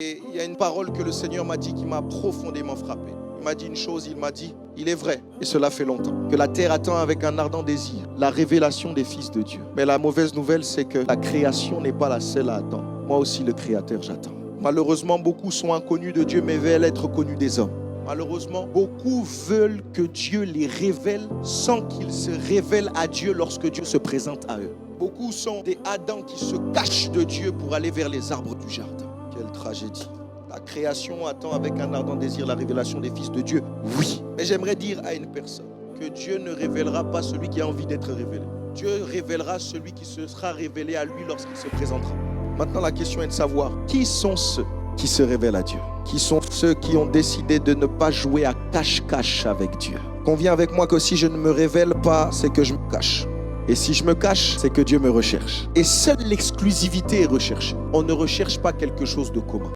Et il y a une parole que le Seigneur m'a dit qui m'a profondément frappé. Il m'a dit une chose, il m'a dit, il est vrai, et cela fait longtemps, que la terre attend avec un ardent désir la révélation des fils de Dieu. Mais la mauvaise nouvelle, c'est que la création n'est pas la seule à attendre. Moi aussi, le Créateur, j'attends. Malheureusement, beaucoup sont inconnus de Dieu, mais veulent être connus des hommes. Malheureusement, beaucoup veulent que Dieu les révèle sans qu'ils se révèlent à Dieu lorsque Dieu se présente à eux. Beaucoup sont des Adams qui se cachent de Dieu pour aller vers les arbres du jardin. Quelle tragédie. La création attend avec un ardent désir la révélation des fils de Dieu. Oui. Mais j'aimerais dire à une personne que Dieu ne révélera pas celui qui a envie d'être révélé. Dieu révélera celui qui se sera révélé à lui lorsqu'il se présentera. Maintenant, la question est de savoir qui sont ceux qui se révèlent à Dieu, qui sont ceux qui ont décidé de ne pas jouer à cache-cache avec Dieu. Conviens avec moi que si je ne me révèle pas, c'est que je me cache. Et si je me cache, c'est que Dieu me recherche. Et seule l'exclusivité est recherchée. On ne recherche pas quelque chose de commun.